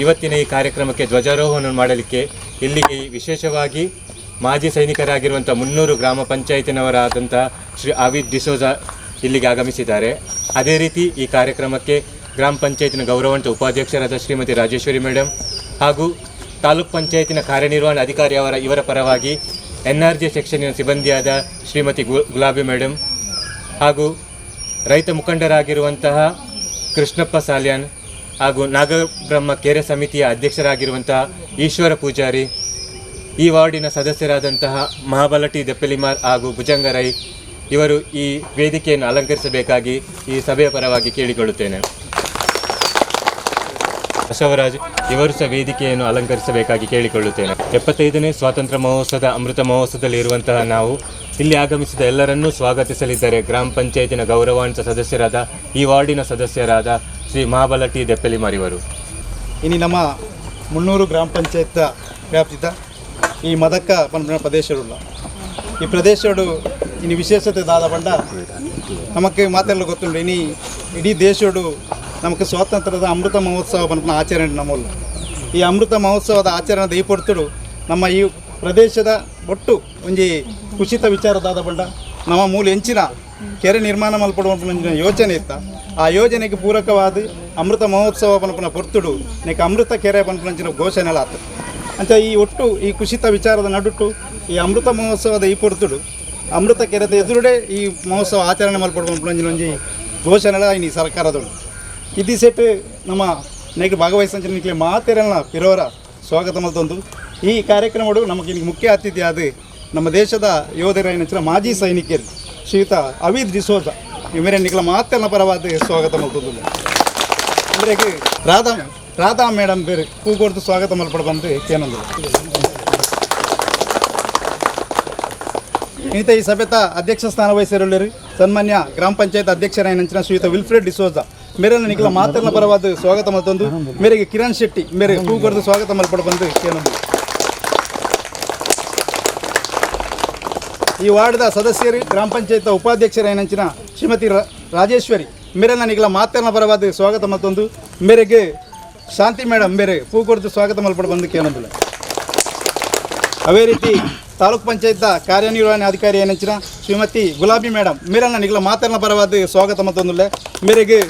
ಇವತ್ತಿನ ಈ ಕಾರ್ಯಕ್ರಮಕ್ಕೆ ಧ್ವಜಾರೋಹಣ ಮಾಡಲಿಕ್ಕೆ ಇಲ್ಲಿಗೆ ವಿಶೇಷವಾಗಿ ಮಾಜಿ ಸೈನಿಕರಾಗಿರುವಂಥ 300 ಗ್ರಾಮ ಪಂಚಾಯತಿನವರಾದಂಥ ಶ್ರೀ ಆವಿದ್ ಡಿಸೋಜಾ ಇಲ್ಲಿಗೆ ಆಗಮಿಸಿದ್ದಾರೆ. ಅದೇ ರೀತಿ ಈ ಕಾರ್ಯಕ್ರಮಕ್ಕೆ ಗ್ರಾಮ ಪಂಚಾಯತಿನ ಗೌರವಾನ್ವಿತ ಉಪಾಧ್ಯಕ್ಷರಾದ ಶ್ರೀಮತಿ ರಾಜೇಶ್ವರಿ ಮೇಡಮ್ ಹಾಗೂ ತಾಲೂಕ್ ಪಂಚಾಯತಿನ ಕಾರ್ಯನಿರ್ವಹಣಾ ಅಧಿಕಾರಿ ಇವರ ಪರವಾಗಿ NRJ ಸೆಕ್ಷನ್ನಿನ ಸಿಬ್ಬಂದಿಯಾದ ಶ್ರೀಮತಿ ಗುಲಾಬಿ ಮೇಡಮ್ ಹಾಗೂ ರೈತ ಮುಖಂಡರಾಗಿರುವಂತಹ ಕೃಷ್ಣಪ್ಪ ಸಾಲ್ಯಾನ್ ಹಾಗೂ ನಾಗಬ್ರಹ್ಮ ಕೆರೆ ಸಮಿತಿಯ ಅಧ್ಯಕ್ಷರಾಗಿರುವಂತಹ ಈಶ್ವರ ಪೂಜಾರಿ, ಈ ವಾರ್ಡಿನ ಸದಸ್ಯರಾದಂತಹ ಮಹಾಬಲಟಿ ದೆಪ್ಪಲಿಮಾರ್ ಹಾಗೂ ಭುಜಂಗರೈ ಇವರು ಈ ವೇದಿಕೆಯನ್ನು ಅಲಂಕರಿಸಬೇಕಾಗಿ ಈ ಸಭೆಯ ಪರವಾಗಿ ಕೇಳಿಕೊಳ್ಳುತ್ತೇನೆ. ಬಸವರಾಜ್ ಇವರು ಸಹ ವೇದಿಕೆಯನ್ನು ಅಲಂಕರಿಸಬೇಕಾಗಿ ಕೇಳಿಕೊಳ್ಳುತ್ತೇನೆ. 75ನೇ ಸ್ವಾತಂತ್ರ್ಯ ಮಹೋತ್ಸವದ ಅಮೃತ ಮಹೋತ್ಸವದಲ್ಲಿ ಇರುವಂತಹ ನಾವು ಇಲ್ಲಿ ಆಗಮಿಸಿದ ಎಲ್ಲರನ್ನೂ ಸ್ವಾಗತಿಸಲಿದ್ದಾರೆ ಗ್ರಾಮ ಪಂಚಾಯತಿನ ಗೌರವಾನ್ವಿತ ಸದಸ್ಯರಾದ ಈ ವಾರ್ಡಿನ ಸದಸ್ಯರಾದ ಶ್ರೀ ಮಹಾಬಲಟಿ ದೆಪ್ಪಲಿಮಾರ್ ಇವರು. ಇನ್ನು ನಮ್ಮ 300 ಗ್ರಾಮ ಪಂಚಾಯತ್ ವ್ಯಾಪ್ತಿದ ಈ ಮದಕ್ಕ ಪಂಪಿನ ಪ್ರದೇಶಗಳು ಈ ಪ್ರದೇಶಗಳು ಇನ್ನು ವಿಶೇಷತೆ ದಾದ ಬಂಡ ನಮಗೆ ಮಾತೆಲ್ಲ ಗೊತ್ತುಂಟು. ಇನ್ನು ಇಡೀ ದೇಶಡು ನಮಗೆ ಸ್ವಾತಂತ್ರ್ಯದ ಅಮೃತ ಮಹೋತ್ಸವ ಪಂಪಿನ ಆಚರಣೆ ನಮ್ಮಲ್ಲ. ಈ ಅಮೃತ ಮಹೋತ್ಸವದ ಆಚರಣೆ ಈ ಪೊರ್ತುಡು ನಮ್ಮ ಈ ಪ್ರದೇಶದ ಒಟ್ಟು ಒಂಜಿ ಕುಸಿತ ವಿಚಾರದಾದ ಬಂಡ ನಮ್ಮ ಮೂಲ ಹೆಂಚಿನ ಕೆರೆ ನಿರ್ಮಾಣ ಮಲ್ಪಡುವ ಯೋಜನೆ ಇತ್ತ. ಆ ಯೋಜನೆಗೆ ಪೂರಕವಾದ ಅಮೃತ ಮಹೋತ್ಸವ ಪಂಪಿನ ಪೊರ್ತುಡು ನೆಕ್ ಅಮೃತ ಕೆರೆ ಪಂಪಿನ ಘೋಷಣೆ ಎಲ್ಲ ಆಗ್ತದೆ ಅಂತ ಈ ಒಟ್ಟು ಈ ಕುಸಿತ ವಿಚಾರದ ನಡುಟ್ಟು ಈ ಅಮೃತ ಮಹೋತ್ಸವದ ಈ ಪೊರ್ತುಡು ಅಮೃತ ಕೆರೆದ ಎದುರುಡೆ ಈ ಮಹೋತ್ಸವ ಆಚರಣೆ ಮಲ್ಪಡುವ ಒಂಜಿ ಘೋಷಣೆ ಇನ್ನು ಸರ್ಕಾರದೊಳು ಇದು ಸೆಟ್ ನಮ್ಮ ನೆಕ್ ಭಾಗವಹಿಸಂಚಿನ ನಿಕ್ಲೆ ಮಾತೆರನ್ನ ಪಿರೋರ ಸ್ವಾಗತ ಮಲ್ತೊಂದು ಈ ಕಾರ್ಯಕ್ರಮಗಳು ನಮಗೆ ಮುಖ್ಯ ಅತಿಥಿ ಆದ ನಮ್ಮ ದೇಶದ ಯೋಧರ ಏನಂಚಿನ ಮಾಜಿ ಸೈನಿಕರು ಶ್ರೀಯುತ ಆವಿದ್ ಡಿಸೋಜಾ ಇವರೇ ನಿಕ್ಲ ಮಾತೆರನ್ನ ಪರವಾದ ಸ್ವಾಗತ ಮಲ್ತೊಂದು. ಅಂದರೆ ರಾಧಾ ಮೇಡಮ್ ಬೇರೆ ಕೂಗೊಡ್ದು ಸ್ವಾಗತ ಮಲ್ಪಡ ಬಂದು ಏನಂದ್ರು ಇಂಥ ಈ ಸಭೆತ ಅಧ್ಯಕ್ಷ ಸ್ಥಾನ ವಹಿಸಿರುಳ್ಳರು ಸನ್ಮಾನ್ಯ ಗ್ರಾಮ ಪಂಚಾಯತ್ ಅಧ್ಯಕ್ಷರ ಏನಂಚಿನ ಶ್ರೀಯುತ ವಿಲ್ಫ್ರೆಡ್ ಡಿಸೋಜಾ ಮೇರೆನ ನಿಕ್ಲ ಮಾತನ್ನ ಪರವಾದ ಸ್ವಾಗತ ಮಲ್ತೊಂದು. ಮೇರೆಗೆ ಕಿರಣ್ ಶೆಟ್ಟಿ ಮೇರೆ ಕೂಗೊಡ್ದು ಸ್ವಾಗತ ಮಲ್ಪಡ ಬಂದು ಏನಂದ್ರು ಈ ವಾರ್ಡ್ದ ಸದಸ್ಯರು ಗ್ರಾಮ ಪಂಚಾಯತ್ ಉಪಾಧ್ಯಕ್ಷರ ಏನಂಚಿನ ಶ್ರೀಮತಿ ರಾಜೇಶ್ವರಿ ಮೇರೆನ ನಿಕ್ಲ ಮಾತನ್ನ ಪರವಾದ ಸ್ವಾಗತ ಮತ್ತೊಂದು. ಮೇರೆಗೆ ಶಾಂತಿ ಮೇಡಮ್ ಬೇರೆ ಕೂಗೊಡ್ದು ಸ್ವಾಗತ ಮಲ್ಪಡ ಬಂದು ಏನಂದಿಲ್ಲ. ಅವೇ ರೀತಿ ತಾಲೂಕ್ ಪಂಚಾಯತ್ ಕಾರ್ಯನಿರ್ವಹಣೆ ಅಧಿಕಾರಿ ಏನಂಚಿನ ಶ್ರೀಮತಿ ಗುಲಾಬಿ ಮೇಡಮ್ ಮೇರೆನ ನಿಕ್ಲ ಮಾತನ್ನ ಪರವಾದ ಸ್ವಾಗತ ಮತ್ತೊಂದಿಲ್ಲ. ಮೇರೆಗೆ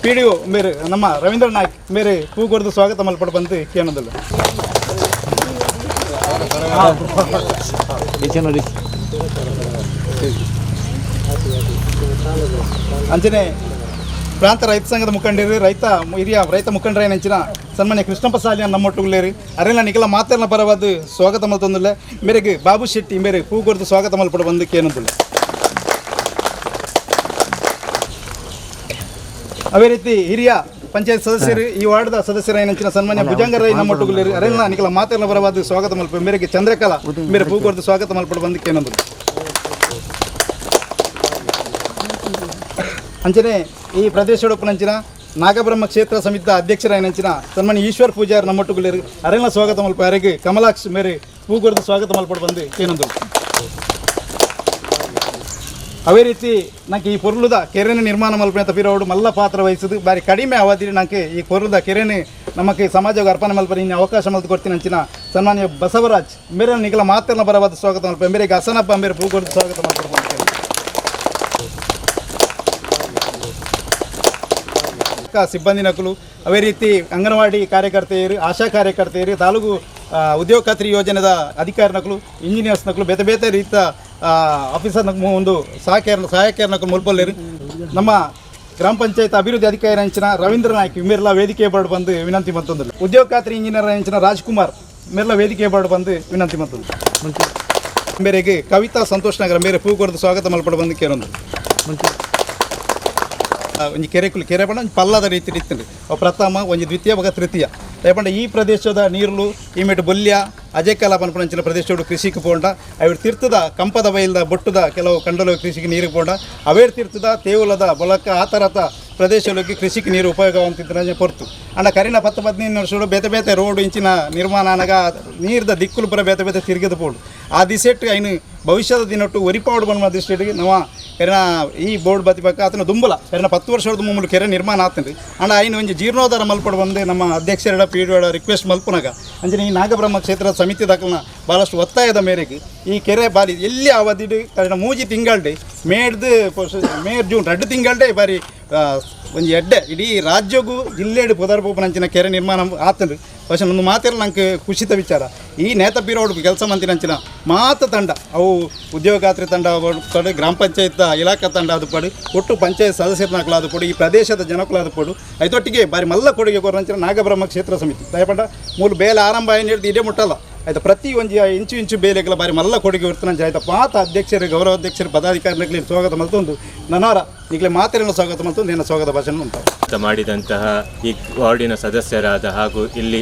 PDO ಮೇರೆ ನಮ್ಮ ರವೀಂದ್ರ ನಾಯ್ಕ್ ಮೇರೆ ಕೂಗೊಡ್ದು ಸ್ವಾಗತ ಮಲ್ಪಡ ಬಂದು ಏನಂದಿಲ್ಲ. ಅಂಚನೆ ಪ್ರಾಂತ ರೈತ ಸಂಘದ ಮುಖಂಡರು ಹಿರಿಯ ರೈತ ಮುಖಂಡರ ಏನಂಚಿನ ಸನ್ಮಾನ್ಯ ಕೃಷ್ಣಪ್ಪ ಸಾಲಿಯಾನ್ ನಮ್ಮೊಟ್ಟುಗಳೇರಿ ಅರೆಲ್ಲ ನಿಖಲ ಮಾತೆಲ್ಲ ಪರವಾದ ಸ್ವಾಗತ ಮಲ್ತೊಂದಿಲ್ಲ. ಮೇರೆಗೆ ಬಾಬು ಶೆಟ್ಟಿ ಮೇರೆ ಕೂಗೊಡ್ದು ಸ್ವಾಗತ ಮಲ್ಪಡ ಬಂದು ಏನಂದಿಲ್ಲ. ಅವೇ ರೀತಿ ಹಿರಿಯ ಪಂಚಾಯತ್ ಸದಸ್ಯರು ಈ ವಾರ್ಡ್ದ ಸದಸ್ಯರ ಏನಂಚಿನ ಸನ್ಮಾನ್ಯ ಭುಜಂಗರೈ ನಮ್ಮೊಟ್ಟುಗಳೇರಿ ಅರೆಲ್ಲ ನಿಖಲ ಮಾತೆಲ್ಲ ಪರವಾದ ಸ್ವಾಗತ ಮಲ್ಪ ಮೇರೆಗೆ ಚಂದ್ರಕಲಾ ಮೇರೆ ಕೂಗೊಡ್ದು ಸ್ವಾಗತ ಮಲ್ಪಡ ಬಂದು ಏನಂದಿಲ್ಲ. ಅಂಚನೆ ಈ ಪ್ರದೇಶದೊಪ್ಪನಂಚಿನ ನಾಗಬ್ರಹ್ಮ ಕ್ಷೇತ್ರ ಸಮಿತಿ ಅಧ್ಯಕ್ಷರ ಏನಂಚಿನ ಸನ್ಮಾನ್ಯ ಈಶ್ವರ್ ಪೂಜಾರ್ ನಮ್ಮೊಟ್ಟುಗಳೇರಿ ಅರೆಲ್ಲ ಸ್ವಾಗತ ಮಲ್ಪ ಅರೆಗೆ ಕಮಲಾಕ್ಷ್ ಮೇರೆ ಕೂಗೊಡ್ದು ಸ್ವಾಗತ ಮಲ್ಪಡ ಬಂದು ಏನಂದ್ರು. ಅವೇ ರೀತಿ ನಂಗೆ ಈ ಪೊರ್ಲುದ ಕೆರೆನ ನಿರ್ಮಾಣ ಮಲ್ಪನೆ ತಪ್ಪಿರೋಡು ಮಲ್ಲ ಪಾತ್ರ ವಹಿಸಿದ್ದು ಬಾರಿ ಕಡಿಮೆ ಅವಧಿಯಲ್ಲಿ ನಂಗೆ ಈ ಪೊರ್ಲುದ ಕೆರೆನ ನಮಗೆ ಸಮಾಜಕ್ಕೆ ಅರ್ಪಣೆ ಮಲ್ಪನೆ ಇನ್ನು ಅವಕಾಶ ಮಲ್ತು ಕೊಡ್ತೀನಿ ಅಂಚಿನ ಸನ್ಮಾನ್ಯ ಬಸವರಾಜ್ ಮೇರೆ ನಿಖಲ ಮಾತೆಲ್ಲ ಬರವಾದ ಸ್ವಾಗತ ಮಲ್ಪ ಮೇರೆಗೆ ಹಸನಪ್ಪ ಮೇರೆ ಕೂಗೊಡ್ದು ಸ್ವಾಗತ ಮಲ್ಪಡ ಸಿಬ್ಬಂದಿ ನಕಲು ಅವೇ ರೀತಿ ಅಂಗನವಾಡಿ ಕಾರ್ಯಕರ್ತೆಯರು ಆಶಾ ಕಾರ್ಯಕರ್ತೆಯರು ತಾಲೂಕು ಉದ್ಯೋಗ ಖಾತ್ರಿ ಯೋಜನೆದ ಅಧಿಕಾರಿ ನಕಲು ಇಂಜಿನಿಯರ್ಸ್ ನಕಲು ಬೇತೆ ಬೇತೆ ರೀತಿಯ ಆಫೀಸರ್ ಒಂದು ಸಹಾಯಕರ ನಕಲು ಮುಲ್ಪಲ್ಲೇರು ನಮ್ಮ ಗ್ರಾಮ ಪಂಚಾಯತ್ ಅಭಿವೃದ್ಧಿ ಅಧಿಕಾರಿ ಅಂಚಿನ ರವೀಂದ್ರ ನಾಯ್ಕ್ ಮೇರೆಲ್ಲ ವೇದಿಕೆ ಬರ್ಡು ಬಂದು ವಿನಂತಿ ಮತ್ತೊಂದಿಲ್ಲ. ಉದ್ಯೋಗ ಖಾತ್ರಿ ಇಂಜಿನಿಯರ್ ಅಂಚಿನ ರಾಜ್ಕುಮಾರ್ ಮೇರೆಲ್ಲ ವೇದಿಕೆ ಬರ್ಡು ಬಂದು ವಿನಂತಿ ಮತ್ತೊಂದು. ಮೇರೆಗೆ ಕವಿತಾ ಸಂತೋಷ್ ನಗರ ಮೇರೆ ಕೂಗೊಡ್ದು ಸ್ವಾಗತ ಮಲ್ಪಡ ಬಂದು ಕೇಳೊಂದು. ಒಂಜಿ ಕೆರೆ ಪಂಡ ಪಲ್ಲದ ರೀತಿ ಇತ್ತು ಪ್ರಥಮ ಒಂಜಿ ದ್ವಿತೀಯ ಭಾಗ ತೃತೀಯ ಪಂಡ ಈ ಪ್ರದೇಶದ ನೀರು ಈಮೆಟ್ ಬೊಲ್ಯ ಅಜೇಕಾಲ ಪನ್ಪಂಚಿನ ಪ್ರದೇಶಗಳು ಕೃಷಿಗೆ ಪೋಂಡ ಅವ್ರ ತೀರ್ಥದ ಕಂಪದ ಬೈಲ್ದ ಬೊಟ್ಟದ ಕೆಲವು ಕಂಡಲ ಕೃಷಿಗೆ ನೀರಿಗೆ ಪೋಂಡ ಅವೇರ್ ತೀರ್ಥದ ತೇವಲದ ಬೊಳಕ ಆ ಥರದ ಪ್ರದೇಶಗಳಿಗೆ ಕೃಷಿಗೆ ನೀರು ಉಪಯೋಗವಂತಿದ್ದ ಪೊರ್ತು ಅಂಡ ಕರಿನ 10-15 ವರ್ಷಗಳು ಬೇತೆ ಬೇತೆ ರೋಡ್ ಇಂಚಿನ ನಿರ್ಮಾಣ ಅನಗ ನೀರ್ದ ದಿಕ್ಕುಲು ಪುರ ಬೇತೆ ಬೇತೆ ತಿರುಗಿದ ಪೋಡು ಆ ದಿಸೆಟ್ಟು ಐನು ಭವಿಷ್ಯದ ದಿನಟ್ಟು ಒರಿಪಾಡು ಬಣ್ಣ ದೃಷ್ಟಿಗೆ ನಾವು ಎರ್ನ ಈ ಬೋರ್ಡ್ ಬತ್ತಿ ಪಕ್ಕ ಆತನ ದುಂಬಲ ಎರ್ನ 10 ವರ್ಷದ ಮುಮ್ಮಲು ಕೆರೆ ನಿರ್ಮಾಣ ಆತನ್ರಿ ಅಂಡ ಆಯ್ನ ಒಂಜಿ ಜೀರ್ಣೋದ್ಧಾರ ಮಲ್ಪಡ ಬಂದು ನಮ್ಮ ಅಧ್ಯಕ್ಷರ ಪಿ ಡಿ ರಿಕ್ವೆಸ್ಟ್ ಮಲ್ಪನಾಗ ಅಂಜನೆ ಈ ನಾಗಬ್ರಹ್ಮ ಕ್ಷೇತ್ರ ಸಮಿತಿ ದಾಖಲನ ಭಾಳಷ್ಟು ಒತ್ತಾಯದ ಮೇರೆಗೆ ಈ ಕೆರೆ ಬಾರಿ ಎಲ್ಲಿ ಅವಧಿಡು ಕಾರಣ ಮೂಜಿ ತಿಂಗಳಡೆ ಮೇಡ್ದು ಮೇ ಜೂನ್ 2 ತಿಂಗಳಡೆ ಬಾರಿ ಒಂದು ಎಡ್ಡೆ ಇಡೀ ರಾಜ್ಯಗೂ ಜಿಲ್ಲೆಡು ಪುದರ್ಪೂಪನಂಚಿನ ಕೆರೆ ನಿರ್ಮಾಣ ಆತನ್ರಿ പക്ഷെ ಒಂದು ಮಾತೆಲ್ಲ ನಂಗೆ ಖುಷಿತ ವಿಚಾರ ಈ ನೇತ ಪೀರೋಡ್ ಕೆಲಸ ಮಂತಿನಂಚಿನ ಮಾತ ತಂಡ ಅವು ಉದ್ಯೋಗಾತ್ರಿ ತಂಡ ಪಡು ಗ್ರಾಮ ಪಂಚಾಯತ್ ಇಲಾಖಾ ತಂಡ ಅದು ಪಡು ಒಟ್ಟು ಪಂಚಾಯತ್ ಸದಸ್ಯರನ್ನಾಗಲಾದ ಪಡು ಈ ಪ್ರದೇಶದ ಜನಕ್ಕಲಾದ ಪಡು ಐದೊಟ್ಟಿಗೆ ಬಾರಿ ಮಲ್ಲ ಕೊಡುಗೆ ಕೊರಂಚಿನ ನಾಗಬ್ರಹ್ಮ ಕ್ಷೇತ್ರ ಸಮಿತಿ ದಯಪಂಡ ಮೂಲ ಬೇಲೆ ಆರಂಭ ಏನು ಹೇಳ್ದು ಇದೇ ಮುಟ್ಟಲ್ಲ ಆಯ್ತು ಪ್ರತಿ ಒಂದು ಇಂಚು ಬೇಲೆಗಳ ಬಾರಿ ಮಲ್ಲ ಕೊಡುಗೆ ಹೊರ್ತನಂಚ ಆಯ್ತು ಪಾತ ಅಧ್ಯಕ್ಷರು ಗೌರವಾಧ್ಯಕ್ಷರು ಪದಾಧಿಕಾರಿಗಳಿಗೆ ಸ್ವಾಗತ ಮಲ್ತೊಂದು ನನಾರ ಈಗಲೇ ಮಾತೆಲ್ಲ ಸ್ವಾಗತ ಮಲ್ತೊಂದು ಏನ ಸ್ವಾಗತ ಭಾಷಣ ಉಂಟು ಮಾಡಿದಂತಹ ಈ ವಾರ್ಡಿನ ಸದಸ್ಯರಾದ ಹಾಗೂ ಇಲ್ಲಿ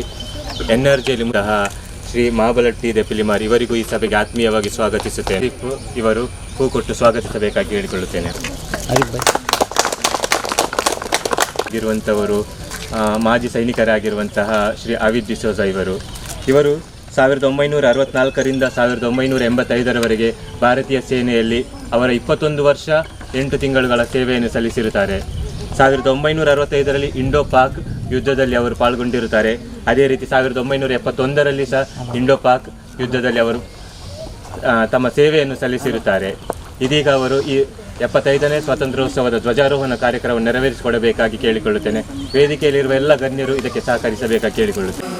ಎನ್ಆರ್ಜಿಯಲ್ಲಿ ಶ್ರೀ ಮಹಾಬಲಟ್ಟಿ ದೆಪಿಲಿಮಾರ್ ಇವರಿಗೂ ಈ ಸಭೆಗೆ ಆತ್ಮೀಯವಾಗಿ ಸ್ವಾಗತಿಸುತ್ತೇನೆ. ಇವರು ಹೂ ಕೊಟ್ಟು ಸ್ವಾಗತಿಸಬೇಕಾಗಿ ಹೇಳಿಕೊಳ್ಳುತ್ತೇನೆ. ಆಗಿರುವಂಥವರು ಮಾಜಿ ಸೈನಿಕರಾಗಿರುವಂತಹ ಶ್ರೀ ಅವಿದ್ ಡಿಸೋಜಾ ಇವರು 1964ರಿಂದ 1985ರವರೆಗೆ ಭಾರತೀಯ ಸೇನೆಯಲ್ಲಿ ಅವರ 21 ವರ್ಷ 8 ತಿಂಗಳುಗಳ ಸೇವೆಯನ್ನು ಸಲ್ಲಿಸಿರುತ್ತಾರೆ. 1965ರಲ್ಲಿ ಇಂಡೋ ಪಾಕ್ ಯುದ್ಧದಲ್ಲಿ ಅವರು ಪಾಲ್ಗೊಂಡಿರುತ್ತಾರೆ. ಅದೇ ರೀತಿ 1971ರಲ್ಲಿ ಸಹ ಇಂಡೋ ಪಾಕ್ ಯುದ್ಧದಲ್ಲಿ ಅವರು ತಮ್ಮ ಸೇವೆಯನ್ನು ಸಲ್ಲಿಸಿರುತ್ತಾರೆ. ಇದೀಗ ಅವರು ಈ 75ನೇ ಸ್ವಾತಂತ್ರ್ಯೋತ್ಸವದ ಧ್ವಜಾರೋಹಣ ಕಾರ್ಯಕ್ರಮವನ್ನು ನೆರವೇರಿಸಿಕೊಡಬೇಕಾಗಿ ಕೇಳಿಕೊಳ್ಳುತ್ತೇನೆ. ವೇದಿಕೆಯಲ್ಲಿರುವ ಎಲ್ಲ ಗಣ್ಯರು ಇದಕ್ಕೆ ಸಹಕರಿಸಬೇಕಾಗಿ ಕೇಳಿಕೊಳ್ಳುತ್ತೇನೆ.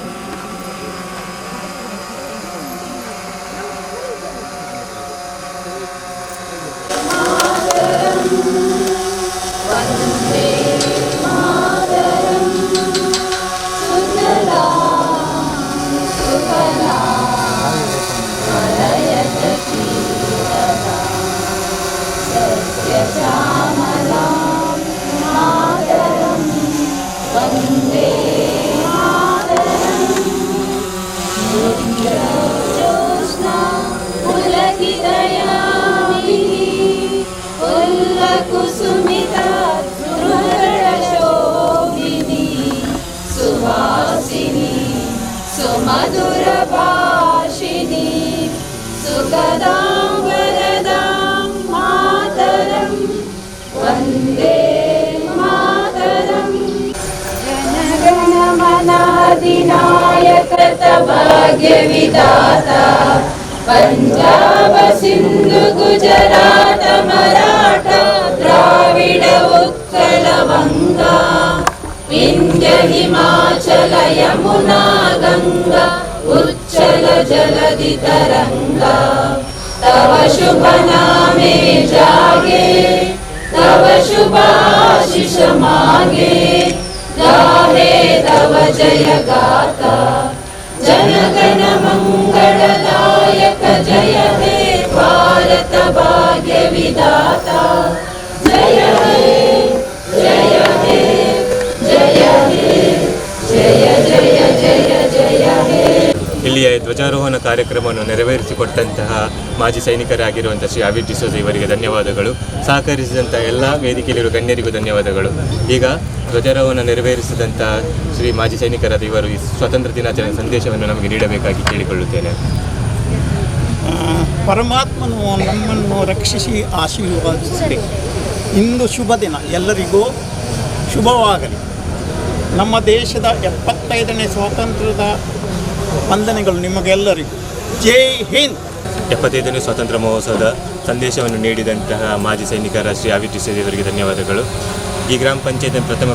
ಭಾಗ್ಯ ವಿಧಾತ ಪಂಜಾಬ ಸಿಂಧು ಗುಜರಾತ ಮರಾಠ ದ್ರಾವಿಡ ಉತ್ಕಲ ವಂಗ ವಿಂಧ್ಯ ಹಿಮಾಚಲ ಯಮುನಾ ಗಂಗಾ ಉಚ್ಚಲ ಜಲಧಿ ತರಂಗ ತವ ಶುಭ ನಾಮೆ ಜಾಗೆ ತವ ಶುಭಾಶಿಷ ಮಾಗೆ गाहे तव जय गाथा जनगण मंगलदायक जय हे भारत भाग्य विधाता जय हे जय हे जय हे जय जय जय जय हे. ಇಲ್ಲಿಯ ಧ್ವಜಾರೋಹಣ ಕಾರ್ಯಕ್ರಮವನ್ನು ನೆರವೇರಿಸಿಕೊಟ್ಟಂತಹ ಮಾಜಿ ಸೈನಿಕರಾಗಿರುವಂಥ ಶ್ರೀ ಅವಿದ್ ಡಿಸೋಜಾ ಇವರಿಗೆ ಧನ್ಯವಾದಗಳು. ಸಹಕರಿಸಿದಂಥ ಎಲ್ಲ ವೇದಿಕೆಯಲ್ಲಿರುವ ಗಣ್ಯರಿಗೂ ಧನ್ಯವಾದಗಳು. ಈಗ ಧ್ವಜಾರೋಹಣ ನೆರವೇರಿಸಿದಂಥ ಶ್ರೀ ಮಾಜಿ ಸೈನಿಕರಾದ ಇವರು ಈ ಸ್ವಾತಂತ್ರ್ಯ ದಿನಾಚರಣೆ ಸಂದೇಶವನ್ನು ನಮಗೆ ನೀಡಬೇಕಾಗಿ ಕೇಳಿಕೊಳ್ಳುತ್ತೇನೆ. ಪರಮಾತ್ಮನು ನಮ್ಮನ್ನು ರಕ್ಷಿಸಿ ಆಶೀರ್ವಾದಿಸಲಿ. ಇಂದು ಶುಭ ದಿನ, ಎಲ್ಲರಿಗೂ ಶುಭವಾಗಲಿ. ನಮ್ಮ ದೇಶದ 75ನೇ ಸ್ವಾತಂತ್ರ್ಯದ ವಂದನೆಗಳು ನಿಮಗೆಲ್ಲರಿಗೂ. ಜೈ ಹಿಂದ್. 75ನೇ ಸ್ವಾತಂತ್ರ್ಯ ಮಹೋತ್ಸವದ ಸಂದೇಶವನ್ನು ನೀಡಿದಂತಹ ಮಾಜಿ ಸೈನಿಕರ ಶ್ರೀ ಅವಿದ್ ಡಿಸೋಜಾ ಇವರಿಗೆ ಧನ್ಯವಾದಗಳು. ಈ ಗ್ರಾಮ ಪಂಚಾಯತಿನ ಪ್ರಥಮ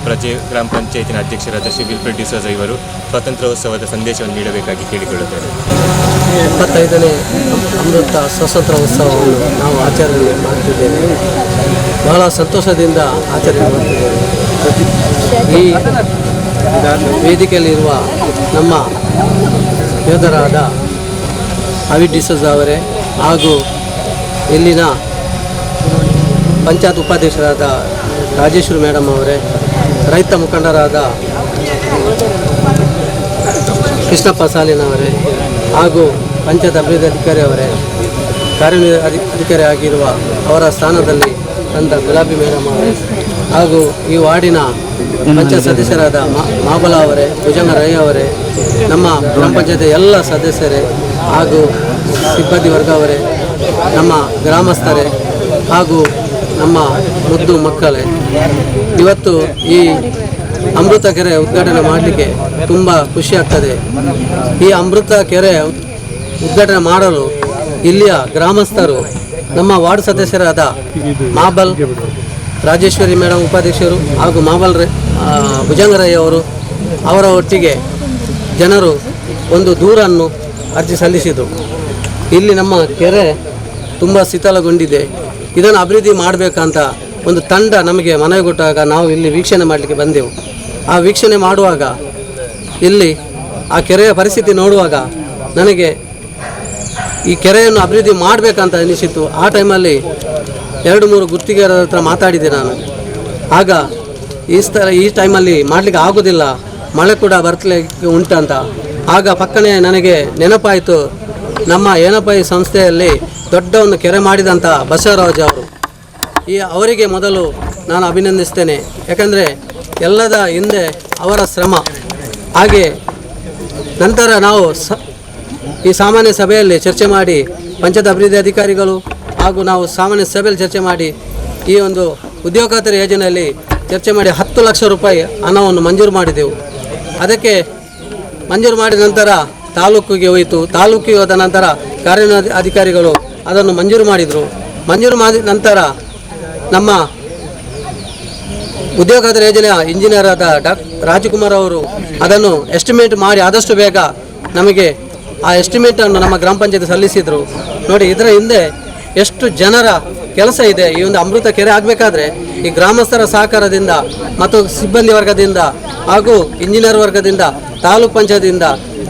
ಗ್ರಾಮ ಪಂಚಾಯತಿನ ಅಧ್ಯಕ್ಷರಾದ ಶ್ರೀ ವಿಲ್ಫ್ರೆಡ್ ಡಿಸೋಜಾ ಇವರು ಸ್ವಾತಂತ್ರ್ಯೋತ್ಸವದ ಸಂದೇಶವನ್ನು ನೀಡಬೇಕಾಗಿ ಕೇಳಿಕೊಳ್ಳುತ್ತಾರೆ. 75ನೇ ಅಮೃತ ಸ್ವಾತಂತ್ರ್ಯೋತ್ಸವವನ್ನು ನಾವು ಆಚರಣೆ ಮಾಡ್ತಿದ್ದೇವೆ. ಬಹಳ ಸಂತೋಷದಿಂದ ಆಚರಣೆ ಮಾಡ್ತಿದ್ದೇವೆ. ಈ ವೇದಿಕೆಯಲ್ಲಿರುವ ನಮ್ಮ ಯೋಧರಾದ ಅವಿದ್ ಡಿಸೋಜಾ ಅವರೇ ಹಾಗೂ ಇಲ್ಲಿನ ಪಂಚಾಯತ್ ಉಪಾಧ್ಯಕ್ಷರಾದ ರಾಜೇಶ್ವರಿ ಮೇಡಮ್ ಅವರೇ, ರೈತ ಮುಖಂಡರಾದ ಕೃಷ್ಣಪ್ಪ ಸಾಲಿನವರೇ ಹಾಗೂ ಪಂಚಾಯತ್ ಅಭಿವೃದ್ಧಿ ಅಧಿಕಾರಿ ಅವರೇ, ಅಧಿಕಾರಿ ಆಗಿರುವ ಅವರ ಸ್ಥಾನದಲ್ಲಿ ತಂದ ಗುಲಾಬಿ ಮೇಡಮ್ ಅವರೇ ಹಾಗೂ ಈ ವಾರ್ಡಿನ ಪಂಚಾಯತ್ ಸದಸ್ಯರಾದ ಮಾಬಲ ಅವರೇ, ಭುಜಂಗ ರೈ ಅವರೇ, ನಮ್ಮ ಗ್ರಾಮ ಪಂಚಾಯತ್ ಎಲ್ಲ ಸದಸ್ಯರೇ ಹಾಗೂ ಸಿಬ್ಬಂದಿ ವರ್ಗ ಅವರೇ, ನಮ್ಮ ಗ್ರಾಮಸ್ಥರೇ ಹಾಗೂ ನಮ್ಮ ಮುದ್ದು ಮಕ್ಕಳೇ, ಇವತ್ತು ಈ ಅಮೃತ ಕೆರೆ ಉದ್ಘಾಟನೆ ಮಾಡಲಿಕ್ಕೆ ತುಂಬ ಖುಷಿ ಆಗ್ತದೆ. ಈ ಅಮೃತ ಕೆರೆ ಉದ್ಘಾಟನೆ ಮಾಡಲು ಇಲ್ಲಿಯ ಗ್ರಾಮಸ್ಥರು, ನಮ್ಮ ವಾರ್ಡ್ ಸದಸ್ಯರಾದ ಮಾಬಲ್ ರಾಜೇಶ್ವರಿ ಮೇಡಮ್ ಉಪಾಧ್ಯಕ್ಷರು ಹಾಗೂ ಮಾಬಲ್ ಭುಜಂಗರಯ್ಯ ಅವರು, ಅವರ ಒಟ್ಟಿಗೆ ಜನರು ಒಂದು ದೂರನ್ನು ಅರ್ಜಿ ಸಲ್ಲಿಸಿದರು. ಇಲ್ಲಿ ನಮ್ಮ ಕೆರೆ ತುಂಬ ಶಿಥಿಲಗೊಂಡಿದೆ, ಇದನ್ನು ಅಭಿವೃದ್ಧಿ ಮಾಡಬೇಕಂತ ಒಂದು ತಂಡ ನಮಗೆ ಮನವಿ ಕೊಟ್ಟಾಗ ನಾವು ಇಲ್ಲಿ ವೀಕ್ಷಣೆ ಮಾಡಲಿಕ್ಕೆ ಬಂದೆವು. ಆ ವೀಕ್ಷಣೆ ಮಾಡುವಾಗ ಇಲ್ಲಿ ಆ ಕೆರೆಯ ಪರಿಸ್ಥಿತಿ ನೋಡುವಾಗ ನನಗೆ ಈ ಕೆರೆಯನ್ನು ಅಭಿವೃದ್ಧಿ ಮಾಡಬೇಕಂತ ಅನಿಸಿತು. ಆ ಟೈಮಲ್ಲಿ 2-3 ಗುತ್ತಿಗೆದಾರರ ಹತ್ರ ಮಾತಾಡಿದೆ ನಾನು. ಆಗ ಈ ಟೈಮಲ್ಲಿ ಮಾಡಲಿಕ್ಕೆ ಆಗೋದಿಲ್ಲ, ಮಳೆ ಕೂಡ ಬರ್ತಲಿಕ್ಕೆ ಉಂಟಂತ. ಆಗ ಪಕ್ಕನೆ ನನಗೆ ನೆನಪಾಯಿತು, ನಮ್ಮ ಏನಪೈ ಸಂಸ್ಥೆಯಲ್ಲಿ ದೊಡ್ಡ ಒಂದು ಕೆರೆ ಮಾಡಿದಂಥ ಬಸವರಾಜ್ ಅವರು. ಅವರಿಗೆ ಮೊದಲು ನಾನು ಅಭಿನಂದಿಸ್ತೇನೆ, ಯಾಕಂದರೆ ಎಲ್ಲದ ಹಿಂದೆ ಅವರ ಶ್ರಮ. ಹಾಗೆ ನಂತರ ನಾವು ಈ ಸಾಮಾನ್ಯ ಸಭೆಯಲ್ಲಿ ಚರ್ಚೆ ಮಾಡಿ, ಪಂಚಾಯತ್ ಅಭಿವೃದ್ಧಿ ಅಧಿಕಾರಿಗಳು ಹಾಗೂ ನಾವು ಸಾಮಾನ್ಯ ಸಭೆಯಲ್ಲಿ ಚರ್ಚೆ ಮಾಡಿ ಈ ಒಂದು ಉದ್ಯೋಗ ಖಾತರಿ ಯೋಜನೆಯಲ್ಲಿ ಚರ್ಚೆ ಮಾಡಿ 10 ಲಕ್ಷ ರೂಪಾಯಿ ಹಣವನ್ನು ಮಂಜೂರು ಮಾಡಿದೆವು. ಅದಕ್ಕೆ ಮಂಜೂರು ಮಾಡಿದ ನಂತರ ತಾಲೂಕಿಗೆ ಹೋಯಿತು. ತಾಲೂಕಿಗೆ ಹೋದ ನಂತರ ಕಾರ್ಯನಿರ್ವಹಣಾ ಅಧಿಕಾರಿಗಳು ಅದನ್ನು ಮಂಜೂರು ಮಾಡಿದರು. ಮಂಜೂರು ಮಾಡಿದ ನಂತರ ನಮ್ಮ ಉದ್ಯೋಗ ಖಾತರಿ ಯೋಜನೆಯ ಇಂಜಿನಿಯರ್ ಆದ ರಾಜಕುಮಾರ್ ಅವರು ಅದನ್ನು ಎಸ್ಟಿಮೇಟ್ ಮಾಡಿ ಆದಷ್ಟು ಬೇಗ ನಮಗೆ ಆ ಎಸ್ಟಿಮೇಟನ್ನು ನಮ್ಮ ಗ್ರಾಮ ಪಂಚಾಯತ್ ಸಲ್ಲಿಸಿದರು. ನೋಡಿ, ಇದರ ಹಿಂದೆ ಎಷ್ಟು ಜನರ ಕೆಲಸ ಇದೆ. ಈ ಒಂದು ಅಮೃತ ಕೆರೆ ಆಗಬೇಕಾದ್ರೆ ಈ ಗ್ರಾಮಸ್ಥರ ಸಹಕಾರದಿಂದ ಮತ್ತು ಸಿಬ್ಬಂದಿ ವರ್ಗದಿಂದ ಹಾಗೂ ಇಂಜಿನಿಯರ್ ವರ್ಗದಿಂದ, ತಾಲೂಕ್ ಪಂಚಾಯತಿಂದ,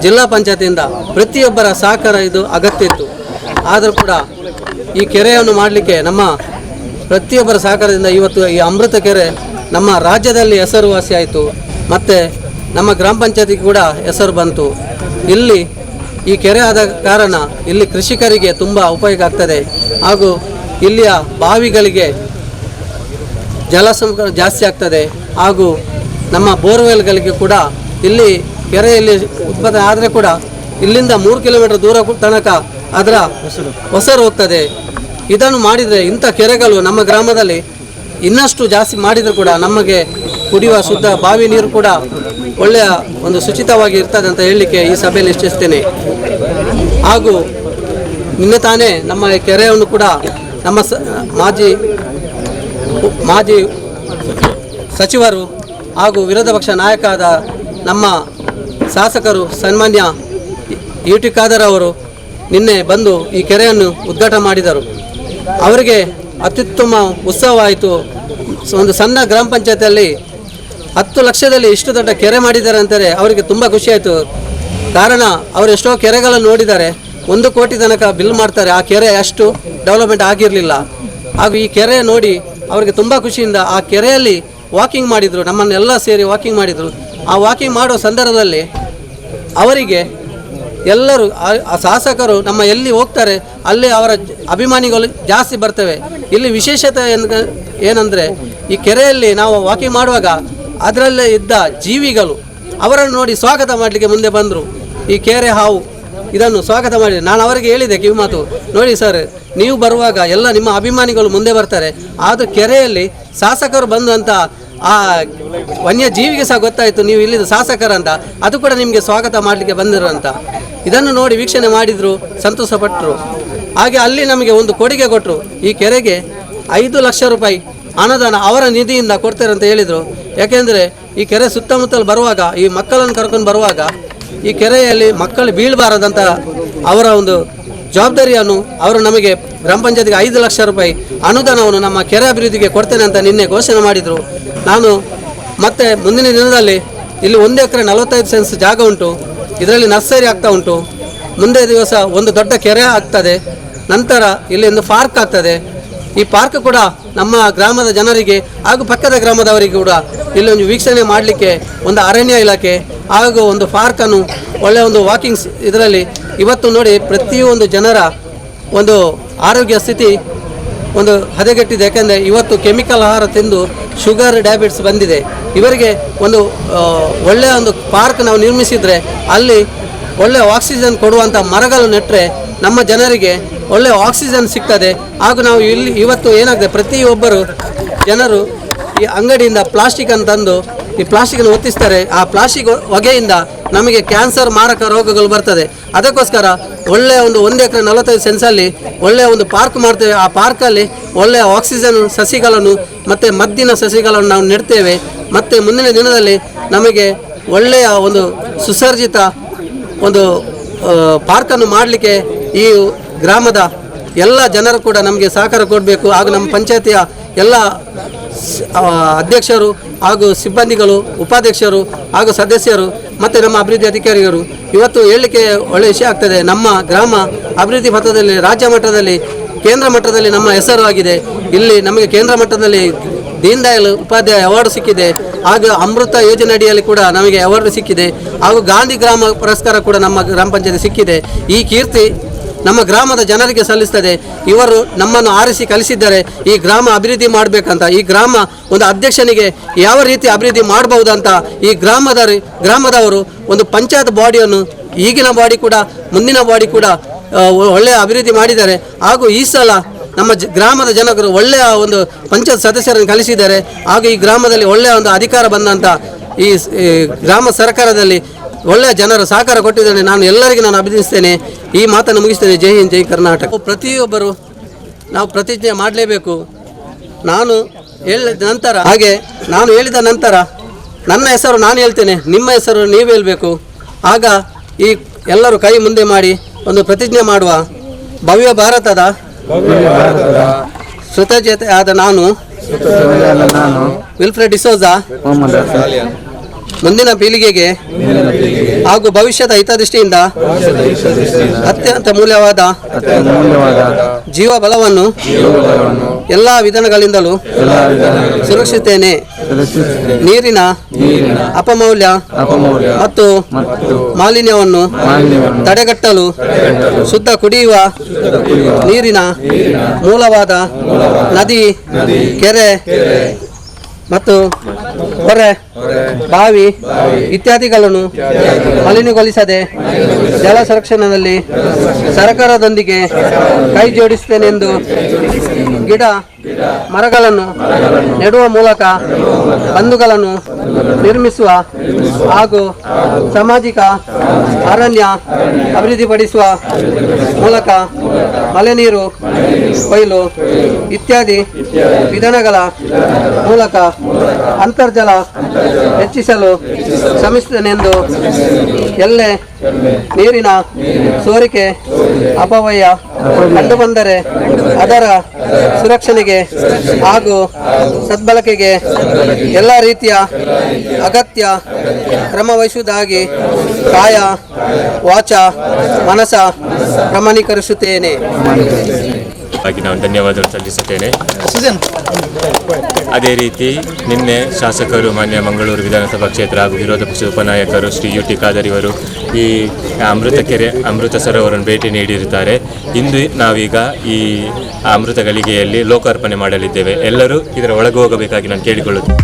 ಜಿಲ್ಲಾ ಪಂಚಾಯತಿಂದ ಪ್ರತಿಯೊಬ್ಬರ ಸಹಕಾರ ಇದು ಅಗತ್ಯ ಇತ್ತು. ಆದರೂ ಕೂಡ ಈ ಕೆರೆಯನ್ನು ಮಾಡಲಿಕ್ಕೆ ನಮ್ಮ ಪ್ರತಿಯೊಬ್ಬರ ಸಹಕಾರದಿಂದ ಇವತ್ತು ಈ ಅಮೃತ ಕೆರೆ ನಮ್ಮ ರಾಜ್ಯದಲ್ಲಿ ಹೆಸರುವಾಸಿಯಾಯಿತು. ಮತ್ತು ನಮ್ಮ ಗ್ರಾಮ ಪಂಚಾಯತಿಗೆ ಕೂಡ ಹೆಸರು ಬಂತು. ಇಲ್ಲಿ ಈ ಕೆರೆ ಆದ ಕಾರಣ ಇಲ್ಲಿ ಕೃಷಿಕರಿಗೆ ತುಂಬ ಉಪಯೋಗ ಆಗ್ತದೆ. ಹಾಗೂ ಇಲ್ಲಿಯ ಬಾವಿಗಳಿಗೆ ಜಲ ಜಾಸ್ತಿ ಆಗ್ತದೆ. ಹಾಗೂ ನಮ್ಮ ಬೋರ್ವೆಲ್ಗಳಿಗೆ ಕೂಡ ಇಲ್ಲಿ ಕೆರೆಯಲ್ಲಿ ಉತ್ಪಾದನೆ ಆದರೆ ಕೂಡ ಇಲ್ಲಿಂದ 3 ಕಿಲೋಮೀಟರ್ ದೂರ ತನಕ ಅದರ ಹೊಸರು ಹೋಗ್ತದೆ. ಇದನ್ನು ಮಾಡಿದರೆ ಇಂಥ ಕೆರೆಗಳು ನಮ್ಮ ಗ್ರಾಮದಲ್ಲಿ ಇನ್ನಷ್ಟು ಜಾಸ್ತಿ ಮಾಡಿದರೂ ಕೂಡ ನಮಗೆ ಕುಡಿಯುವ ಶುದ್ಧ ಬಾವಿ ನೀರು ಕೂಡ ಒಳ್ಳೆಯ ಒಂದು ಶುಚಿತವಾಗಿ ಇರ್ತದೆ ಅಂತ ಹೇಳಲಿಕ್ಕೆ ಈ ಸಭೆಯಲ್ಲಿ ಇಚ್ಛಿಸ್ತೇನೆ. ಹಾಗೂ ನಿನ್ನೆ ತಾನೇ ನಮ್ಮ ಕೆರೆಯನ್ನು ಕೂಡ ನಮ್ಮ ಮಾಜಿ ಸಚಿವರು ಹಾಗೂ ವಿರೋಧ ಪಕ್ಷ ನಾಯಕ ಆದ ನಮ್ಮ ಶಾಸಕರು ಸನ್ಮಾನ್ಯ ಯುಟಿ ಖಾದರ್ ಅವರು ನಿನ್ನೆ ಬಂದು ಈ ಕೆರೆಯನ್ನು ಉದ್ಘಾಟನೆ ಮಾಡಿದರು. ಅವರಿಗೆ ಅತ್ಯುತ್ತಮ ಉತ್ಸವವಾಯಿತು. ಒಂದು ಸಣ್ಣ ಗ್ರಾಮ ಪಂಚಾಯತಿಯಲ್ಲಿ 10 ಲಕ್ಷದಲ್ಲಿ ಇಷ್ಟು ದೊಡ್ಡ ಕೆರೆ ಮಾಡಿದ್ದಾರೆ ಅಂತಾರೆ ಅವರಿಗೆ ತುಂಬ ಖುಷಿಯಾಯಿತು. ಕಾರಣ ಅವರು ಎಷ್ಟೋ ಕೆರೆಗಳನ್ನು ನೋಡಿದ್ದಾರೆ, 1 ಕೋಟಿ ತನಕ ಬಿಲ್ ಮಾಡ್ತಾರೆ. ಆ ಕೆರೆ ಅಷ್ಟು ಡೆವಲಪ್ಮೆಂಟ್ ಆಗಿರಲಿಲ್ಲ. ಹಾಗೂ ಈ ಕೆರೆ ನೋಡಿ ಅವರಿಗೆ ತುಂಬ ಖುಷಿಯಿಂದ ಆ ಕೆರೆಯಲ್ಲಿ ವಾಕಿಂಗ್ ಮಾಡಿದರು, ನಮ್ಮನ್ನೆಲ್ಲ ಸೇರಿ ವಾಕಿಂಗ್ ಮಾಡಿದರು. ಆ ವಾಕಿಂಗ್ ಮಾಡೋ ಸಂದರ್ಭದಲ್ಲಿ ಅವರಿಗೆ ಎಲ್ಲರೂ ಆ ಶಾಸಕರು ನಮ್ಮ ಎಲ್ಲಿ ಹೋಗ್ತಾರೆ ಅಲ್ಲಿ ಅವರ ಅಭಿಮಾನಿಗಳು ಜಾಸ್ತಿ ಬರ್ತವೆ. ಇಲ್ಲಿ ವಿಶೇಷತೆ ಏನಂದರೆ ಈ ಕೆರೆಯಲ್ಲಿ ನಾವು ವಾಕಿಂಗ್ ಮಾಡುವಾಗ ಅದರಲ್ಲೇ ಇದ್ದ ಜೀವಿಗಳು ಅವರನ್ನು ನೋಡಿ ಸ್ವಾಗತ ಮಾಡಲಿಕ್ಕೆ ಮುಂದೆ ಬಂದರು. ಈ ಕೆರೆ ಹಾವು ಇದನ್ನು ಸ್ವಾಗತ ಮಾಡಿ ನಾನು ಅವರಿಗೆ ಹೇಳಿದೆ ಕಿವಿ ಮಾತು, ನೋಡಿ ಸರ್, ನೀವು ಬರುವಾಗ ಎಲ್ಲ ನಿಮ್ಮ ಅಭಿಮಾನಿಗಳು ಮುಂದೆ ಬರ್ತಾರೆ, ಆದರೂ ಕೆರೆಯಲ್ಲಿ ಶಾಸಕರು ಬಂದು ಅಂತ ಆ ವನ್ಯಜೀವಿಗೆ ಸಹ ಗೊತ್ತಾಯಿತು ನೀವು ಇಲ್ಲಿದ್ದು ಶಾಸಕರಂತ, ಅದು ಕೂಡ ನಿಮಗೆ ಸ್ವಾಗತ ಮಾಡಲಿಕ್ಕೆ ಬಂದಿರು ಅಂತ. ಇದನ್ನು ನೋಡಿ ವೀಕ್ಷಣೆ ಮಾಡಿದರು, ಸಂತೋಷಪಟ್ಟರು. ಹಾಗೆ ಅಲ್ಲಿ ನಮಗೆ ಒಂದು ಕೊಡುಗೆ ಕೊಟ್ಟರು. ಈ ಕೆರೆಗೆ 5 ಲಕ್ಷ ರೂಪಾಯಿ ಅನುದಾನ ಅವರ ನಿಧಿಯಿಂದ ಕೊಡ್ತಾರೆ ಅಂತ ಹೇಳಿದರು. ಯಾಕೆಂದರೆ ಈ ಕೆರೆ ಸುತ್ತಮುತ್ತಲು ಬರುವಾಗ ಈ ಮಕ್ಕಳನ್ನು ಕರ್ಕೊಂಡು ಬರುವಾಗ ಈ ಕೆರೆಯಲ್ಲಿ ಮಕ್ಕಳು ಬೀಳಬಾರದಂತ ಅವರ ಒಂದು ಜವಾಬ್ದಾರಿಯನ್ನು ಅವರು ನಮಗೆ ಗ್ರಾಮ ಪಂಚಾಯತಿಗೆ 5 ಲಕ್ಷ ರೂಪಾಯಿ ಅನುದಾನವನ್ನು ನಮ್ಮ ಕೆರೆ ಅಭಿವೃದ್ಧಿಗೆ ಕೊಡ್ತೇನೆ ಅಂತ ನಿನ್ನೆ ಘೋಷಣೆ ಮಾಡಿದರು. ನಾನು ಮತ್ತೆ ಮುಂದಿನ ದಿನದಲ್ಲಿ ಇಲ್ಲಿ 1 ಎಕರೆ 45 ಸೆನ್ಸ್ ಜಾಗ ಉಂಟು, ಇದರಲ್ಲಿ ನರ್ಸರಿ ಆಗ್ತಾ ಉಂಟು. ಮುಂದೆ ದಿವಸ ಒಂದು ದೊಡ್ಡ ಕೆರೆ ಆಗ್ತದೆ, ನಂತರ ಇಲ್ಲಿ ಒಂದು ಪಾರ್ಕ್ ಆಗ್ತದೆ. ಈ ಪಾರ್ಕ್ ಕೂಡ ನಮ್ಮ ಗ್ರಾಮದ ಜನರಿಗೆ ಹಾಗೂ ಪಕ್ಕದ ಗ್ರಾಮದವರಿಗೆ ಕೂಡ ಇಲ್ಲಿ ಒಂದು ವೀಕ್ಷಣೆ ಮಾಡಲಿಕ್ಕೆ ಒಂದು ಅರಣ್ಯ ಇಲಾಖೆ ಹಾಗೂ ಒಂದು ಪಾರ್ಕನ್ನು ಒಳ್ಳೆಯ ಒಂದು ವಾಕಿಂಗ್ಸ್ ಇದರಲ್ಲಿ ಇವತ್ತು ನೋಡಿ ಪ್ರತಿಯೊಂದು ಜನರ ಒಂದು ಆರೋಗ್ಯ ಸ್ಥಿತಿ ಒಂದು ಹದಗೆಟ್ಟಿದೆ. ಯಾಕೆಂದರೆ ಇವತ್ತು ಕೆಮಿಕಲ್ ಆಹಾರ ತಿಂದು ಶುಗರ್ ಡಯಾಬಿಟಿಸ್ ಬಂದಿದೆ. ಇವರಿಗೆ ಒಂದು ಒಳ್ಳೆಯ ಒಂದು ಪಾರ್ಕ್ ನಾವು ನಿರ್ಮಿಸಿದರೆ ಅಲ್ಲಿ ಒಳ್ಳೆಯ ಆಕ್ಸಿಜನ್ ಕೊಡುವಂಥ ಮರಗಳು ನೆಟ್ಟರೆ ನಮ್ಮ ಜನರಿಗೆ ಒಳ್ಳೆಯ ಆಕ್ಸಿಜನ್ ಸಿಗ್ತದೆ. ಹಾಗೂ ನಾವು ಇವತ್ತು ಏನಾಗ್ತದೆ, ಪ್ರತಿಯೊಬ್ಬರು ಜನರು ಈ ಅಂಗಡಿಯಿಂದ ಪ್ಲಾಸ್ಟಿಕನ್ನು ತಂದು ಈ ಪ್ಲಾಸ್ಟಿಕನ್ನು ಒತ್ತಿಸ್ತಾರೆ. ಆ ಪ್ಲಾಸ್ಟಿಕ್ ಹೊಗೆಯಿಂದ ನಮಗೆ ಕ್ಯಾನ್ಸರ್ ಮಾರಕ ರೋಗಗಳು ಬರ್ತದೆ. ಅದಕ್ಕೋಸ್ಕರ ಒಳ್ಳೆಯ 1 ಎಕರೆ 45 ಸೆನ್ಸಲ್ಲಿ ಒಳ್ಳೆಯ ಒಂದು ಪಾರ್ಕ್ ಮಾಡ್ತೇವೆ. ಆ ಪಾರ್ಕಲ್ಲಿ ಒಳ್ಳೆಯ ಆಕ್ಸಿಜನ್ ಸಸಿಗಳನ್ನು ಮತ್ತು ಮದ್ದಿನ ಸಸಿಗಳನ್ನು ನಾವು ನೆಡ್ತೇವೆ. ಮತ್ತು ಮುಂದಿನ ದಿನದಲ್ಲಿ ನಮಗೆ ಒಳ್ಳೆಯ ಒಂದು ಸುಸರ್ಜಿತ ಒಂದು ಪಾರ್ಕನ್ನು ಮಾಡಲಿಕ್ಕೆ ಈ ಗ್ರಾಮದ ಎಲ್ಲ ಜನರು ಕೂಡ ನಮಗೆ ಸಹಕಾರ ಕೊಡಬೇಕು. ಹಾಗೂ ನಮ್ಮ ಪಂಚಾಯತಿಯ ಎಲ್ಲ ಅಧ್ಯಕ್ಷರು ಹಾಗೂ ಸಿಬ್ಬಂದಿಗಳು, ಉಪಾಧ್ಯಕ್ಷರು ಹಾಗೂ ಸದಸ್ಯರು ಮತ್ತು ನಮ್ಮ ಅಭಿವೃದ್ಧಿ ಅಧಿಕಾರಿಗಳು ಇವತ್ತು ಹೇಳಲಿಕ್ಕೆ ಒಳ್ಳೆಯ ವಿಷಯ ಆಗ್ತದೆ. ನಮ್ಮ ಗ್ರಾಮ ಅಭಿವೃದ್ಧಿ ಪಥದಲ್ಲಿ ರಾಜ್ಯ ಮಟ್ಟದಲ್ಲಿ, ಕೇಂದ್ರ ಮಟ್ಟದಲ್ಲಿ ನಮ್ಮ ಹೆಸರು ಆಗಿದೆ. ಇಲ್ಲಿ ನಮಗೆ ಕೇಂದ್ರ ಮಟ್ಟದಲ್ಲಿ ದೀನ್ ದಯಾಳ್ ಉಪಾಧ್ಯಾಯ ಅವಾರ್ಡ್ ಸಿಕ್ಕಿದೆ. ಹಾಗೂ ಅಮೃತ ಯೋಜನೆ ಅಡಿಯಲ್ಲಿ ಕೂಡ ನಮಗೆ ಅವಾರ್ಡ್ ಸಿಕ್ಕಿದೆ. ಹಾಗೂ ಗಾಂಧಿ ಗ್ರಾಮ ಪುರಸ್ಕಾರ ಕೂಡ ನಮ್ಮ ಗ್ರಾಮ ಪಂಚಾಯತಿ ಸಿಕ್ಕಿದೆ. ಈ ಕೀರ್ತಿ ನಮ್ಮ ಗ್ರಾಮದ ಜನರಿಗೆ ಸಲ್ಲಿಸ್ತದೆ. ಇವರು ನಮ್ಮನ್ನು ಆರಿಸಿ ಕಲಿಸಿದ್ದಾರೆ ಈ ಗ್ರಾಮ ಅಭಿವೃದ್ಧಿ ಮಾಡಬೇಕಂತ. ಈ ಗ್ರಾಮ ಒಂದು ಅಧ್ಯಕ್ಷನಿಗೆ ಯಾವ ರೀತಿ ಅಭಿವೃದ್ಧಿ ಮಾಡಬಹುದಂತ ಈ ಗ್ರಾಮದವರು ಒಂದು ಪಂಚಾಯತ್ ಬಾಡಿಯನ್ನು, ಈಗಿನ ಬಾಡಿ ಕೂಡ ಮುಂದಿನ ಬಾಡಿ ಕೂಡ ಒಳ್ಳೆಯ ಅಭಿವೃದ್ಧಿ ಮಾಡಿದ್ದಾರೆ. ಹಾಗೂ ಈ ಸಲ ನಮ್ಮ ಗ್ರಾಮದ ಜನರು ಒಳ್ಳೆಯ ಒಂದು ಪಂಚಾಯತ್ ಸದಸ್ಯರನ್ನು ಕಲಿಸಿದ್ದಾರೆ. ಹಾಗೂ ಈ ಗ್ರಾಮದಲ್ಲಿ ಒಳ್ಳೆಯ ಒಂದು ಅಧಿಕಾರ ಬಂದಂಥ ಈ ಗ್ರಾಮ ಸರ್ಕಾರದಲ್ಲಿ ಒಳ್ಳೆಯ ಜನರು ಸಹಕಾರ ಕೊಟ್ಟಿದ್ದಾರೆ. ನಾನು ಎಲ್ಲರಿಗೂ ಅಭಿನಂದಿಸ್ತೇನೆ. ಈ ಮಾತನ್ನು ಮುಗಿಸ್ತೇನೆ. ಜೈ ಹಿಂದ್, ಜೈ ಕರ್ನಾಟಕ. ಪ್ರತಿಯೊಬ್ಬರು ನಾವು ಪ್ರತಿಜ್ಞೆ ಮಾಡಲೇಬೇಕು. ನಾನು ಹೇಳಿದ ನಂತರ ನನ್ನ ಹೆಸರು ನಾನು ಹೇಳ್ತೇನೆ, ನಿಮ್ಮ ಹೆಸರು ನೀವು ಹೇಳಬೇಕು. ಆಗ ಈ ಎಲ್ಲರೂ ಕೈ ಮುಂದೆ ಮಾಡಿ ಒಂದು ಪ್ರತಿಜ್ಞೆ ಮಾಡುವ. ಭವ್ಯ ಭಾರತದ ಕೃತಜ್ಞತೆ ಆದ ನಾನು ವಿಲ್ಫ್ರೆಡ್ ಡಿಸೋಜಾ ಮುಂದಿನ ಪೀಳಿಗೆಗೆ ಹಾಗೂ ಭವಿಷ್ಯದ ಹಿತದೃಷ್ಟಿಯಿಂದ ಅತ್ಯಂತ ಮೂಲ್ಯವಾದ ಜೀವ ಬಲವನ್ನು ಎಲ್ಲ ವಿಧಾನಗಳಿಂದಲೂ ಸುರಕ್ಷಿಸುತ್ತೇನೆ. ನೀರಿನ ಅಪಮೌಲ್ಯ ಮತ್ತು ಮಾಲಿನ್ಯವನ್ನು ತಡೆಗಟ್ಟಲು ಶುದ್ಧ ಕುಡಿಯುವ ನೀರಿನ ಮೂಲವಾದ ನದಿ, ಕೆರೆ ಮತ್ತು ಹೊರೆ, ಬಾವಿ ಇತ್ಯಾದಿಗಳನ್ನು ಮಲಿನಗೊಳಿಸದೆ ಜಲ ಸಂರಕ್ಷಣೆಯಲ್ಲಿ ಸರ್ಕಾರದೊಂದಿಗೆ ಕೈ ಜೋಡಿಸುತ್ತೇನೆಂದು ಗಿಡ ಮರಗಳನ್ನು ನೆಡುವ ಮೂಲಕ ಬಂಧುಗಳನ್ನು ನಿರ್ಮಿಸುವ ಹಾಗೂ ಸಾಮಾಜಿಕ ಅರಣ್ಯ ಅಭಿವೃದ್ಧಿಪಡಿಸುವ ಮೂಲಕ ಮಳೆ ನೀರು ಕೊಯ್ಲು ಇತ್ಯಾದಿ ವಿಧಾನಗಳ ಮೂಲಕ ಅಂತರ್ಜಲ ಹೆಚ್ಚಿಸಲು ಶ್ರಮಿಸುತ್ತೇನೆಂದು ಎಲ್ಲೇ ನೀರಿನ ಸೋರಿಕೆ ಅಪವ್ಯಯ ಕಂಡುಬಂದರೆ ಅದರ ಸುರಕ್ಷಣೆಗೆ ಹಾಗೂ ಸದ್ಬಳಕೆಗೆ ಎಲ್ಲ ರೀತಿಯ ಅಗತ್ಯ ಕ್ರಮ ವಹಿಸುವುದಾಗಿ ಕಾಯ ವಾಚ ಮನಸ ಪ್ರಮಾಣೀಕರಿಸುತ್ತೇನೆ. ನಾನು ಧನ್ಯವಾದಗಳು ಸಲ್ಲಿಸುತ್ತೇನೆ. ಅದೇ ರೀತಿ ನಿನ್ನೆ ಶಾಸಕರು ಮಾನ್ಯ ಮಂಗಳೂರು ವಿಧಾನಸಭಾ ಕ್ಷೇತ್ರ ಹಾಗೂ ವಿರೋಧ ಪಕ್ಷದ ಉಪನಾಯಕರು ಶ್ರೀ UT ಖಾದರ್ ಇವರು ಈ ಅಮೃತ ಸರೋವರವನ್ನು ಭೇಟಿ ನೀಡಿರುತ್ತಾರೆ. ಇಂದು ನಾವೀಗ ಈ ಅಮೃತ ಗಳಿಗೆಯಲ್ಲಿ ಲೋಕಾರ್ಪಣೆ ಮಾಡಲಿದ್ದೇವೆ. ಎಲ್ಲರೂ ಇದರ ಒಳಗೆ ಹೋಗಬೇಕಾಗಿ ನಾನು ಕೇಳಿಕೊಳ್ಳುತ್ತೇನೆ.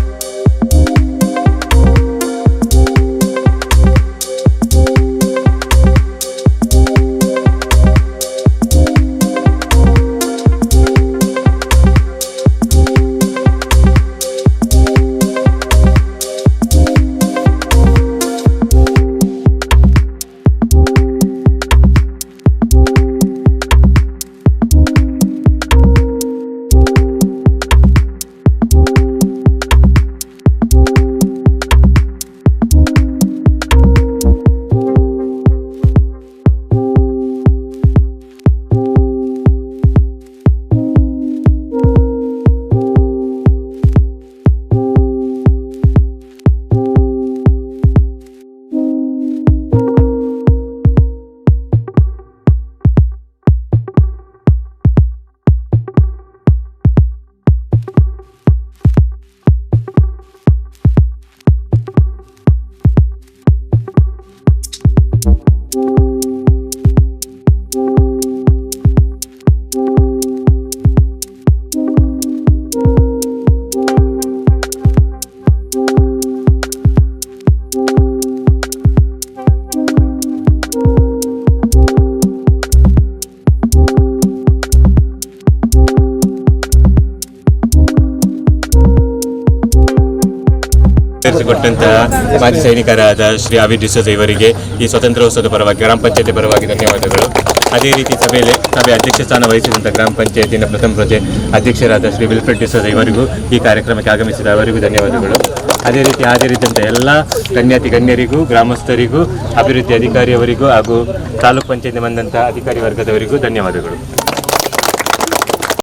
ಬಂದಂತಹ ಮಾಜಿ ಸೈನಿಕರಾದ ಶ್ರೀ ಆವಿದ್ ಡಿಸೋಜ ಇವರಿಗೆ ಈ ಸ್ವಾತಂತ್ರ್ಯೋತ್ಸವದ ಪರವಾಗಿ ಗ್ರಾಮ ಪಂಚಾಯತಿ ಪರವಾಗಿ ಧನ್ಯವಾದಗಳು. ಅದೇ ರೀತಿ ಸಭೆ ಅಧ್ಯಕ್ಷ ಸ್ಥಾನ ವಹಿಸಿದಂಥ ಗ್ರಾಮ ಪಂಚಾಯತಿನ ಪ್ರಥಮ ಪ್ರಜೆ ಅಧ್ಯಕ್ಷರಾದ ಶ್ರೀ ವಿಲ್ಫ್ರೆಡ್ ಡಿಸೋಜ ಇವರಿಗೂ ಈ ಕಾರ್ಯಕ್ರಮಕ್ಕೆ ಆಗಮಿಸಿದ ಅವರಿಗೂ ಧನ್ಯವಾದಗಳು. ಅದೇ ರೀತಿ ಹಾಜರಿದ್ದಂಥ ಎಲ್ಲ ಗಣ್ಯರಿಗೂ ಗ್ರಾಮಸ್ಥರಿಗೂ ಅಭಿವೃದ್ಧಿ ಅಧಿಕಾರಿಯವರಿಗೂ ಹಾಗೂ ತಾಲೂಕು ಪಂಚಾಯತ್ ಬಂದಂಥ ಅಧಿಕಾರಿ ವರ್ಗದವರಿಗೂ ಧನ್ಯವಾದಗಳು.